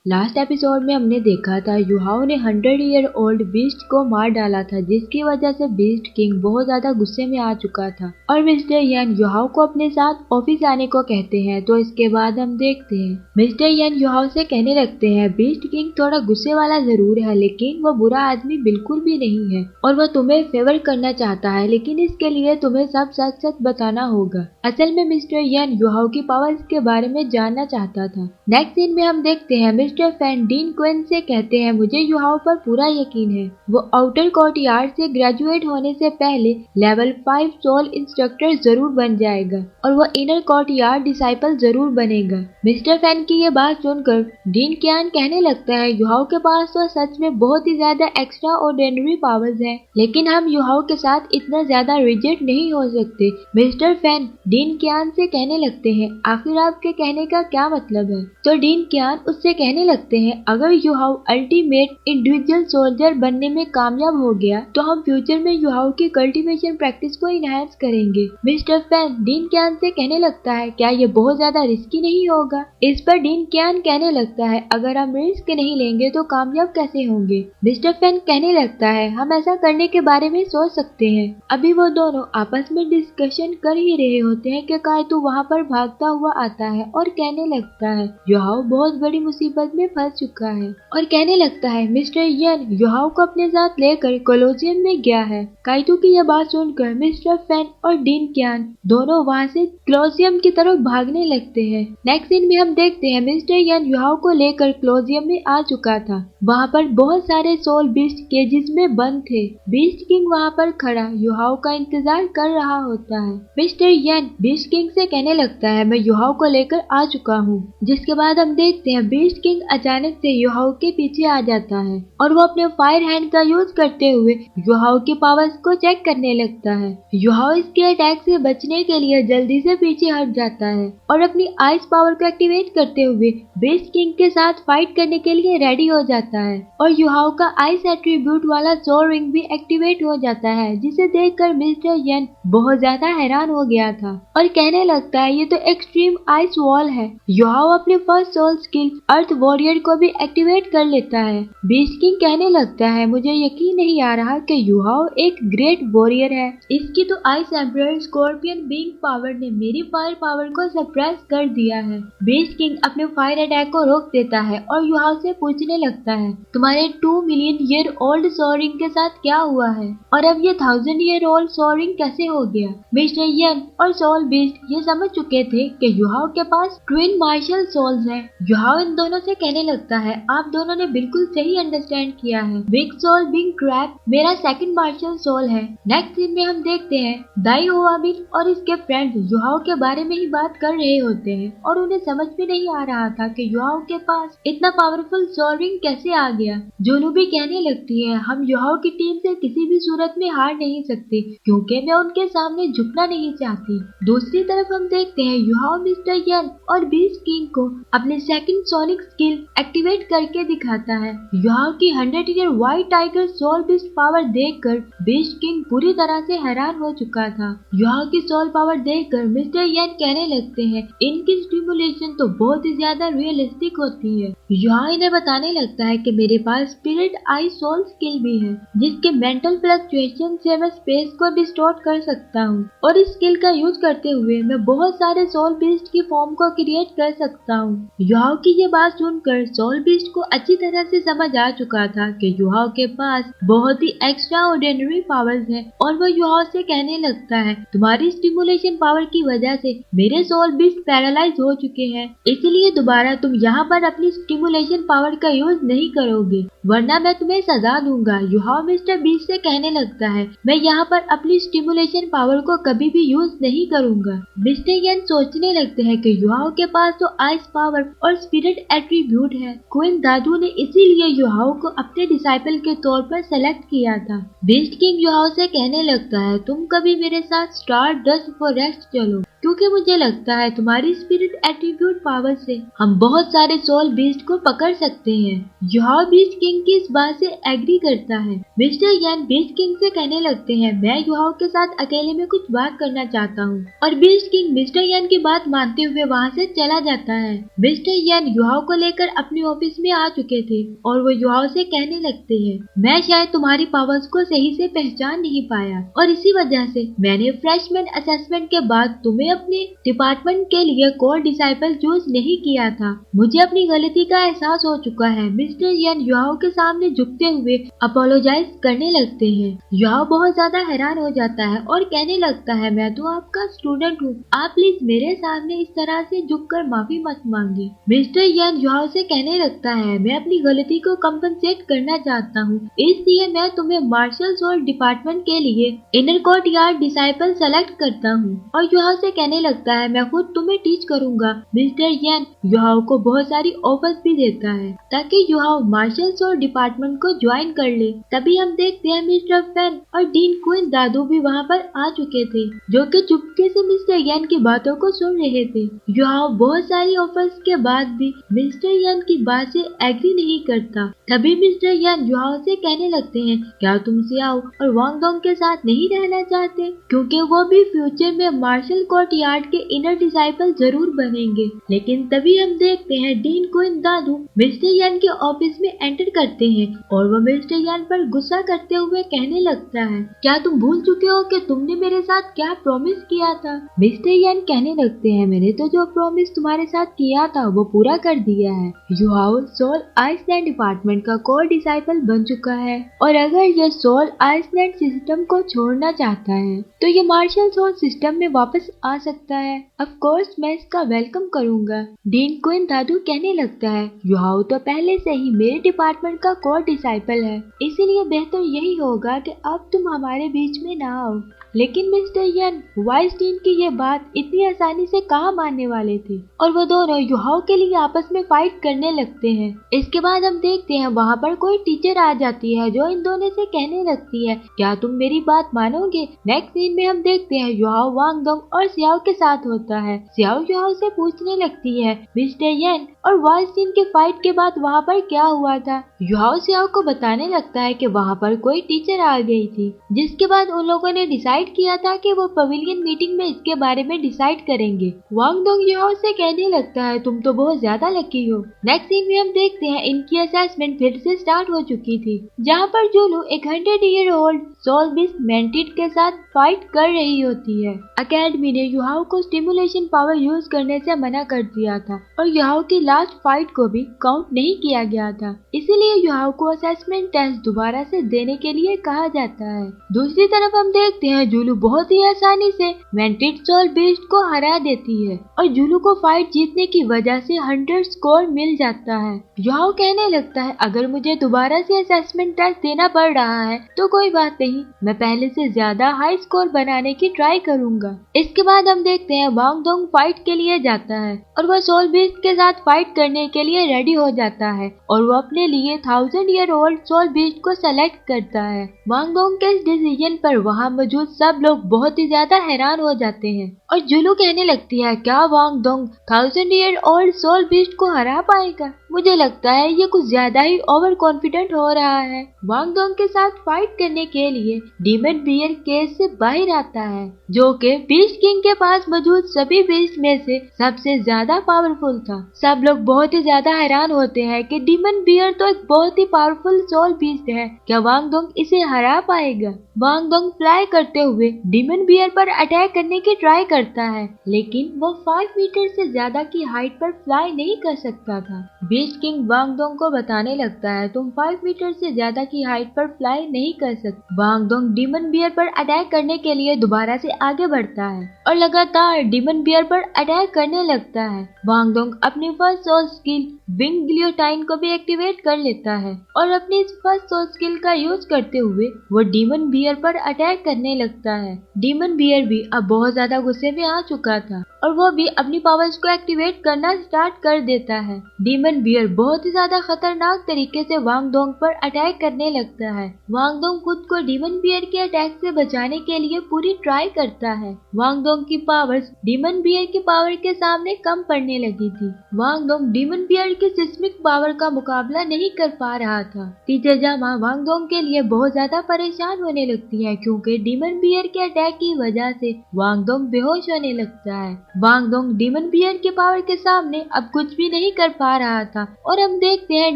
Last episode में हमने देखा था युहाओ ने 100 ईयर ओल्ड बीस्ट को मार डाला था, जिसकी वजह से बीस्ट किंग बहुत ज्यादा गुस्से में आ चुका था और मिस्टर यन युहाओ को अपने साथ ऑफिस आने को कहते हैं। तो इसके बाद हम देखते हैं मिस्टर यन युहाओ से कहने लगते हैं बीस्ट किंग थोड़ा गुस्से वाला जरूर है, लेकिन वो बुरा आदमी बिल्कुल भी नहीं है और वो तुम्हें फेवर करना चाहता है, लेकिन इसके लिए तुम्हें सब सच सच बताना होगा। असल में मिस्टर यन युहाओ की पावर्स के बारे में जानना चाहता था। नेक्स्ट सीन में हम देखते हैं मिस्टर फैन डीन क्विन से कहते हैं मुझे युहाओ पर पूरा यकीन है, वो आउटर कोर्ट यार्ड से ग्रेजुएट होने से पहले लेवल 5 सोल इंस्ट्रक्टर जरूर बन जाएगा और वो इनर कोर्ट यार्ड डिसाइपल जरूर बनेगा। मिस्टर फैन की ये बात सुनकर डीन क्यान कहने लगता है युहाओ के पास तो सच में बहुत ही ज्यादा एक्स्ट्रा ऑर्डिनरी पावर्स है, लेकिन हम युहाओ के साथ इतना ज्यादा रिजिड नहीं हो सकते। मिस्टर फैन डीन क्यान से कहने लगते हैं आखिर आपके कहने का क्या मतलब है। तो डीन क्यान उससे कहने लगते हैं अगर युहाओ अल्टीमेट इंडिविजुअल सोल्जर बनने में कामयाब हो गया तो हम फ्यूचर में युहाओ की कल्टीवेशन प्रैक्टिस को इनहैंस करेंगे। मिस्टर फैन डीन क्यान से कहने लगता है क्या ये बहुत ज्यादा रिस्की नहीं होगा। इस पर डीन क्यान कहने लगता है अगर हम रिस्क नहीं लेंगे तो कामयाब कैसे होंगे। मिस्टर फैन कहने लगता है हम ऐसा करने के बारे में सोच सकते हैं। अभी वो दोनों आपस में डिस्कशन कर ही रहे होते हैं कि काइटो वहाँ पर भागता हुआ आता है और कहने लगता है युहाओ बहुत बड़ी मुसीबत में फंस चुका है और कहने लगता है मिस्टर यन युहाओ को अपने साथ लेकर कोलोजियम में गया है। काइटो की यह बात सुनकर मिस्टर फैन और डीन क्यान दोनों वहाँ से कोलोजियम की तरफ भागने लगते हैं। नेक्स्ट सीन में हम देखते हैं मिस्टर यन युहाओ को लेकर कोलोजियम में आ चुका था। वहाँ पर बहुत सारे सोल बीस्ट केजेस में बंद थे। बीस्ट किंग वहाँ पर खड़ा युहाओ का इंतजार कर रहा होता है। मिस्टर यन बीस्ट किंग से कहने लगता है मैं युहाओ को लेकर आ चुका हूँ। जिसके बाद हम देखते हैं बीस्ट किंग अचानक से युहाओ के पीछे आ जाता है और वो अपने फायर हैंड का यूज करते हुए युहाओ की पावर्स को चेक करने लगता है। युहाओ इसके अटैक से बचने के लिए जल्दी से पीछे हट जाता है और अपनी आइस पावर को एक्टिवेट करते हुए बीस्ट किंग के साथ फाइट करने के लिए रेडी हो जाता है और युहाओ का आइस एट्रीब्यूट वाला सोल रिंग भी एक्टिवेट हो जाता है, जिसे देखकर मिस्टर यन बहुत ज्यादा हैरान हो गया था और कहने लगता है ये तो एक्सट्रीम आइस वॉल है। युहाओ अपने फर्स्ट सोल स्किल अर्थ वॉरियर को भी एक्टिवेट कर लेता है। बीस्ट किंग कहने लगता है मुझे यकीन नहीं आ रहा कि युहाओ एक ग्रेट वॉरियर है। इसकी तो ice emperor scorpion being power ने मेरी फायर पावर को सप्रेस कर दिया है। बीस्ट किंग अपने फायर अटैक को रोक देता है और युहाओ से पूछने लगता है तुम्हारे 2 मिलियन ईयर ओल्ड सोरिंग के साथ क्या हुआ है और अब ये 1000 ईयर ओल्ड सोरिंग कैसे हो गया। मिस्टर यन और सोल बीस्ट ये समझ चुके थे कि युहाओ के पास ट्विन मार्शल सोल्स हैं। युहाओ इन दोनों से कहने लगता है आप दोनों ने बिल्कुल सही अंडरस्टैंड किया है। बिग सोल बिग क्रैब मेरा सेकंड मार्शल सोल है। नेक्स्ट सीन में हम देखते हैं दाई होआबिन और इसके फ्रेंड युहाओ के बारे में ही बात कर रहे होते हैं और उन्हें समझ भी नहीं आ रहा था कि युहाओ के पास इतना पावरफुल सोल रिंग कैसे आ गया। जोनू भी कहने लगती है हम युहाओ की टीम से किसी भी सूरत में हार नहीं सकते क्योंकि मैं उनके सामने झुकना नहीं चाहती। दूसरी तरफ हम देखते हैं युहाओ मिस्टर यन और बीस्ट किंग को अपने सेकंड सोनिक स्किल एक्टिवेट करके दिखाता है। युहाओ की 100 year white tiger soul beast power देखकर बीस्ट किंग पूरी तरह से हैरान हो चुका था। युहाओ की सोल पावर देखकर मिस्टर यन कहने लगते हैं इनकी स्टिमुलेशन तो बहुत ही ज्यादा रियलिस्टिक होती है। युहाओ इन्हें बताने लगता है कि मेरे पास स्पिरिट आई सोल स्किल भी है, जिसके मेंटल फ्लक्चुएशन से मैं स्पेस को डिस्टॉर्ट कर सकता हूँ और इस स्किल का यूज करते हुए मैं बहुत सारे सोल बीस्ट की फॉर्म को क्रिएट कर सकता हूँ। युहाओ की ये बात सुनकर सोल बीस्ट को अच्छी तरह से समझ आ चुका था कि युहाओ के पास बहुत ही एक्स्ट्रा ऑर्डिनरी पावर्स है और वो युहाओ से कहने लगता है तुम्हारी स्टिमुलेशन पावर की वजह से मेरे सोल बीस्ट पैरालाइज हो चुके हैं, इसलिए दोबारा तुम यहाँ पर अपनी स्टिमुलेशन पावर का यूज नहीं करोगे वरना मैं तुम्हें सजा दूंगा। युहाओ मिस्टर बीस्ट से कहने लगता है मैं यहाँ पर अपनी स्टिमुलेशन पावर को कभी भी यूज नहीं करूंगा। मिस्टर यन सोचने लगते हैं कि युहाओ के पास तो आइस पावर और स्पिरिट एट्रीब्यूट है। क्वीन दादू ने इसीलिए युहाओ को अपने डिसाइपल के तौर पर सेलेक्ट किया था। बीस्ट किंग युहाओ से कहने लगता है तुम कभी मेरे साथ स्टार डस्ट फॉरेस्ट चलो क्योंकि मुझे लगता है तुम्हारी स्पिरिट एट्रीब्यूट पावर से हम बहुत सारे सोल बीस्ट को पकड़ सकते हैं। युहाओ बीस्ट किंग की इस बात से एग्री करता है। मिस्टर यान बीस्ट किंग से कहने लगते हैं, मैं युहाओ के साथ अकेले में कुछ बात करना चाहता हूँ। और बीस्ट किंग मिस्टर यान की बात मानते हुए वहाँ से चला जाता है। मिस्टर यान युहाओ को लेकर अपने ऑफिस में आ चुके थे और वो युहाओ से कहने लगते हैं, मैं शायद तुम्हारी पावर्स को सही से पहचान नहीं पाया और इसी वजह से मैंने फ्रेशमैन असेसमेंट के बाद तुम्हें अपने डिपार्टमेंट के लिए कोर डिसाइपल चूज नहीं किया था। मुझे अपनी गलती का एहसास हो चुका है। मिस्टर यान युहाओ के सामने झुकते हुए अपोलोजाइज करने लगते हैं। युहाओ बहुत ज्यादा हैरान हो जाता है और कहने लगता है, मैं तो आपका स्टूडेंट हूँ, आप प्लीज मेरे सामने इस तरह से झुककर माफी मत मांगिए। मिस्टर यान युहाओ से कहने लगता है, मैं अपनी गलती को कंपनसेट करना चाहता हूँ, इसलिए मैं तुम्हें मार्शल सोल डिपार्टमेंट के लिए inner court yard disciple select करता हूँ। और युहाओ से कहने लगता है, मैं खुद तुम्हें टीच करूंगा। मिस्टर यान युहाओ को बहुत सारी ऑफर्स भी देता है ताकि युहाओ मार्शल सोल डिपार्टमेंट को ज्वाइन कर ले। तभी हम देखते हैं मिस्टर फैन और डीन क्विन दादू भी वहाँ पर आ चुके थे, जो कि चुपके से मिस्टर यान की बातों को सुन रहे थे। युहाओ बहुत सारी ऑफर्स के बाद भी मिस्टर यान की बात से एग्री नहीं करता। तभी मिस्टर यान युहाओ से कहने लगते हैं, क्या तुम सियाओ और वांग डोंग के साथ नहीं रहना चाहते, क्योंकि वो भी फ्यूचर में मार्शल कोर्ट यार्ड के इनर डिसाइपल जरूर बनेंगे। लेकिन तभी हम देखते हैं डीन क्विन दादू मिस्टर यान के ऑफिस में एंटर करते हैं और वो मिस्टर यान पर गुस्सा करते हुए कहने लगता है, क्या तुम भूल चुके हो कि तुमने मेरे साथ क्या प्रॉमिस किया था। मिस्टर यान कहने लगते हैं, मैंने तो जो प्रॉमिस तुम्हारे साथ किया था वो पूरा कर दिया है। युहाओ सोल आइसलैंड डिपार्टमेंट का कोर डिसाइपल बन चुका है और अगर ये सोल आइसलैंड सिस्टम को छोड़ना चाहता है तो ये मार्शल सोल सिस्टम में वापस आ सकता है। ऑफ कोर्स मैं इसका वेलकम करूंगा। डीन क्विन दादू कहने लगता है, युहाओ तो पहले से ही मेरे डिपार्टमेंट का कोर डिसाइपल है, इसीलिए बेहतर यही होगा कि अब तुम हमारे बीच में ना आओ। लेकिन मिस्टर यान वाइस डीन की ये बात इतनी आसानी से कहाँ मानने वाले थे और वो दोनों युहाओ के लिए आपस में फाइट करने लगते हैं। इसके बाद हम देखते हैं वहाँ पर कोई टीचर आ जाती है जो इन दोनों से कहने लगती है, क्या तुम मेरी बात मानोगे। नेक्स्ट सीन में हम देखते हैं युहाओ वांग डोंग और सियाओ के साथ होता है। सियाओ युहाओ से पूछने लगती है, मिस्टर यान और वाइस डीन के फाइट के बाद वहाँ पर क्या हुआ था। युहाओ सियाओ को बताने लगता है कि वहाँ पर कोई टीचर आ गई थी, जिसके बाद उन लोगों ने डिसाइड किया था कि वो पवेलियन मीटिंग में इसके बारे में डिसाइड करेंगे। वांग डोंग युहाओ से कहने लगता है, तुम तो बहुत ज्यादा लकी हो। नेक्स्ट सीन में हम देखते हैं इनकी असेसमेंट फिर से स्टार्ट हो चुकी थी, जहाँ पर जुलू एक 100 ईयर ओल्ड सोल बीस्ट मेंटिड के साथ फाइट कर रही होती है। अकेडमी ने युहाओ को स्टिमुलेशन पावर यूज करने से मना कर दिया था और युहाओ की लास्ट फाइट को भी काउंट नहीं किया गया था, इसीलिए युहाओ को असेसमेंट टेस्ट दोबारा से देने के लिए कहा जाता है। दूसरी तरफ हम देखते हैं जुलू बहुत ही आसानी से मेंटिड सोल बीस्ट को हरा देती है और जुलू को फाइट जीतने की वजह से 100 स्कोर मिल जाता है। युहाओ कहने लगता है, अगर मुझे दोबारा से असेसमेंट टेस्ट देना पड़ रहा है तो कोई बात नहीं, मैं पहले से ज्यादा हाई स्कोर बनाने की ट्राई करूंगा। इसके बाद हम देखते हैं वांग डोंग फाइट के लिए जाता है और वह सोल बीस्ट के साथ फाइट करने के लिए रेडी हो जाता है और वो अपने लिए 1000 ईयर ओल्ड सोल बीस्ट को सेलेक्ट करता है। वांग डोंग के इस डिसीजन पर वहाँ मौजूद सब लोग बहुत ही ज्यादा हैरान हो जाते हैं और जुलू कहने लगती है, क्या Wang Dong 1000 year old soul beast को हरा पाएगा। मुझे लगता है ये कुछ ज्यादा ही ओवर कॉन्फिडेंट हो रहा है। वांग डोंग के साथ फाइट करने के लिए डीमन बियर केस से बाहर आता है, जो कि बीस्ट किंग के पास मौजूद सभी बीस्ट में से सबसे ज्यादा पावरफुल था। सब लोग बहुत ही ज्यादा हैरान होते हैं कि डीमन बियर तो एक बहुत ही पावरफुल सोल बीस्ट है, क्या वांग डोंग इसे हरा पाएगा। वांग डोंग फ्लाई करते हुए डीमन बियर पर अटैक करने की ट्राई करता है, लेकिन वो 5 मीटर से ज्यादा की हाइट पर फ्लाई नहीं कर सकता था। बीस्ट किंग वांग डोंग को बताने लगता है, तुम 5 मीटर से ज्यादा की हाइट पर फ्लाई नहीं कर सकते। वांग डोंग डीमन बियर पर अटैक करने के लिए दोबारा से आगे बढ़ता है और लगातार डीमन बियर पर अटैक करने लगता है। वांग डोंग अपनी फर्स्ट सोल स्किल विंग गिलियोटाइन को भी एक्टिवेट कर लेता है और अपनी इस फर्स्ट सोल स्किल का यूज करते हुए वो डीमन बियर पर अटैक करने लगता है। डीमन बियर भी अब बहुत ज्यादा गुस्से में आ चुका था और वो भी अपनी पावर्स को एक्टिवेट करना स्टार्ट कर देता है। डीमन बियर बहुत ही ज्यादा खतरनाक तरीके से वांग डोंग पर अटैक करने लगता है। वांग डोंग खुद को डीमन बियर के अटैक से बचाने के लिए पूरी ट्राई करता है। वांग डोंग की पावर्स डीमन बियर की पावर के सामने कम पड़ने लगी थी। वांग डोंग डीमन बियर की सिस्मिक पावर का मुकाबला नहीं कर पा रहा था। टीचर जामा वांग डोंग के लिए बहुत ज्यादा परेशान होने लगती है क्योंकि डीमन बियर के अटैक की वजह से वांग डोंग बेहोश होने लगता है। वांग डोंग डीमन बियर के पावर के सामने अब कुछ भी नहीं कर पा रहा था और हम देखते हैं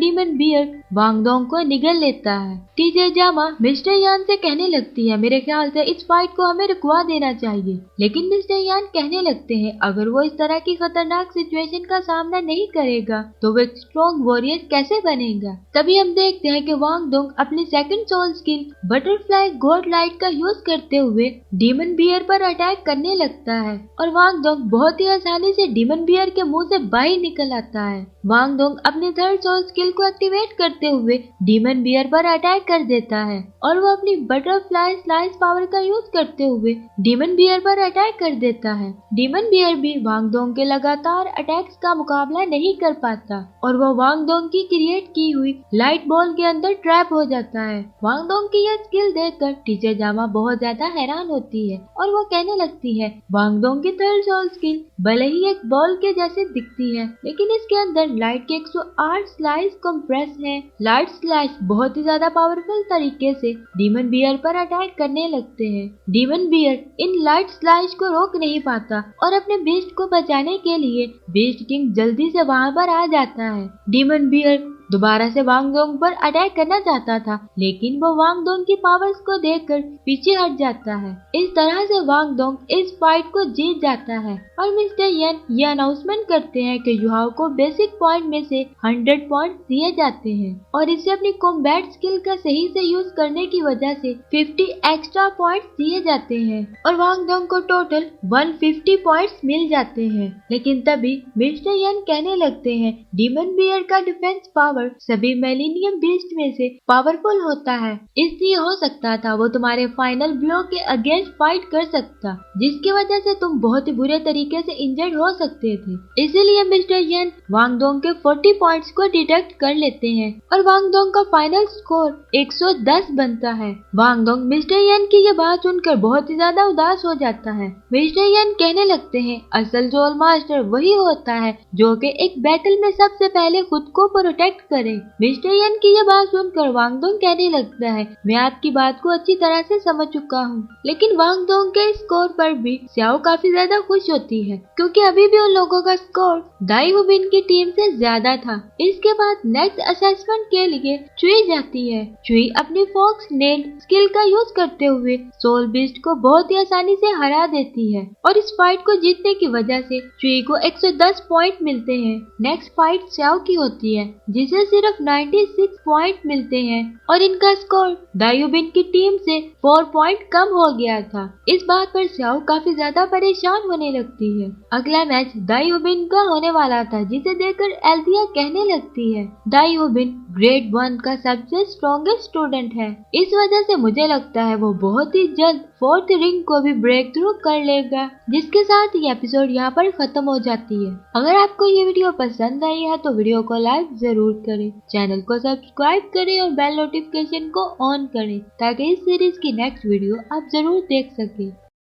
डीमन बियर वांग डोंग को निगल लेता है। टीचर जामा मिस्टर यान से कहने लगती है, मेरे ख्याल से इस फाइट को हमें रुकवा देना चाहिए। लेकिन मिस्टर यान कहने लगते हैं, अगर वो इस तरह की खतरनाक सिचुएशन का सामना नहीं करेगा तो वो एक स्ट्रॉन्ग वॉरियर कैसे बनेगा। तभी हम देखते हैं कि वांग डोंग अपनी second soul skill butterfly god light का यूज करते हुए डीमन बियर पर अटैक करने लगता है और वांग डोंग बहुत ही आसानी से डीमन बियर के मुंह से बाहर निकल आता है। वांग डोंग अपनी थर्ड सोल स्किल को एक्टिवेट करते हुए डीमन बियर पर अटैक कर देता है और वो अपनी बटरफ्लाई स्लाइस पावर का यूज करते हुए डीमन बियर पर अटैक कर देता है। डीमन बियर भी वांग डोंग के लगातार अटैक्स का मुकाबला नहीं कर पाता और वो वांग डोंग की क्रिएट की हुई लाइट बॉल के अंदर ट्रैप हो जाता है। वांग डोंग की यह स्किल देखकर टीचर जामा बहुत ज्यादा हैरान होती है और वो कहने लगती है, वांग डोंग की थर्ड सोल स्किल भले ही एक बॉल के जैसे दिखती है लेकिन इसके अंदर लाइट के 108 स्लाइस कंप्रेस है। लाइट स्लाइस बहुत ही ज्यादा पावरफुल तरीके से डीमन बियर पर अटैक करने लगते हैं। Demon bear in light slice को रोक नहीं पाता और अपने बीस्ट को बचाने के लिए बीस्ट किंग जल्दी से वहां पर आ जाता है। डीमन बियर दोबारा से वांग डोंग पर अटैक करना चाहता था लेकिन वो वांग डोंग की पावर्स को देखकर पीछे हट जाता है। इस तरह से वांग डोंग इस फाइट को जीत जाता है और मिस्टर यन ये अनाउंसमेंट करते हैं कि युहाओ को बेसिक पॉइंट में से 100 पॉइंट दिए जाते हैं और इसे अपनी कॉम्बैट स्किल का सही से यूज करने की वजह से 50 एक्स्ट्रा पॉइंट दिए जाते हैं और वांग डोंग को टोटल 150 पॉइंट मिल जाते हैं। लेकिन तभी मिस्टर यन कहने लगते हैं, डीमन बियर का डिफेंस पावर सभी मिलेनियम बीस्ट में से पावरफुल होता है, इसलिए हो सकता था वो तुम्हारे फाइनल ब्लो के अगेंस्ट फाइट कर सकता, जिसकी वजह से तुम बहुत ही बुरे तरीके से इंजर्ड हो सकते थे। इसीलिए मिस्टर यन वांग डोंग के 40 पॉइंट्स को डिडक्ट कर लेते हैं और वांग डोंग का फाइनल स्कोर 110 बनता है। वांग डोंग मिस्टर यन की ये बात सुनकर बहुत ही ज्यादा उदास हो जाता है। मिस्टर यन कहने लगते हैं, असल जोल मास्टर वही होता है जो कि एक बैटल में सबसे पहले खुद को प्रोटेक्ट करे। मिस्टर यन की ये बात सुनकर वांग डोंग कहने लगता है, मैं आपकी बात को अच्छी तरह से समझ चुका हूँ। लेकिन वांग डोंग के स्कोर पर भी स्याओ काफी ज्यादा खुश होती है क्योंकि अभी भी उन लोगों का स्कोर दाई हुबिन की टीम से ज्यादा था। इसके बाद नेक्स्ट असेसमेंट के लिए चुई जाती है। चुई अपनी फॉक्स नेल स्किल का यूज करते हुए सोल बीस्ट को बहुत ही आसानी से हरा देती है और इस फाइट को जीतने की वजह से चुई को 110 पॉइंट मिलते हैं। नेक्स्ट फाइट स्याओ की होती है जिसे सिर्फ 96 पॉइंट मिलते हैं और इनका स्कोर दायुबिन की टीम से 4 पॉइंट कम हो गया था। इस बात पर स्याओ काफी ज्यादा परेशान होने लगती है। अगला मैच दायुबिन का होने वाला था जिसे देखकर एल्थिया कहने लगती है, दायुबिन ग्रेड 1 का सबसे स्ट्रॉन्गेस्ट स्टूडेंट है, इस वजह से मुझे लगता है वो बहुत ही जल्द 4th रिंग को भी ब्रेक थ्रू कर लेगा। जिसके साथ ये एपिसोड यहाँ पर खत्म हो जाती है। अगर आपको ये वीडियो पसंद आई है तो वीडियो को लाइक जरूर करें, चैनल को सब्सक्राइब करें और बेल नोटिफिकेशन को ऑन करें ताकि इस सीरीज की नेक्स्ट वीडियो आप जरूर देख सकें।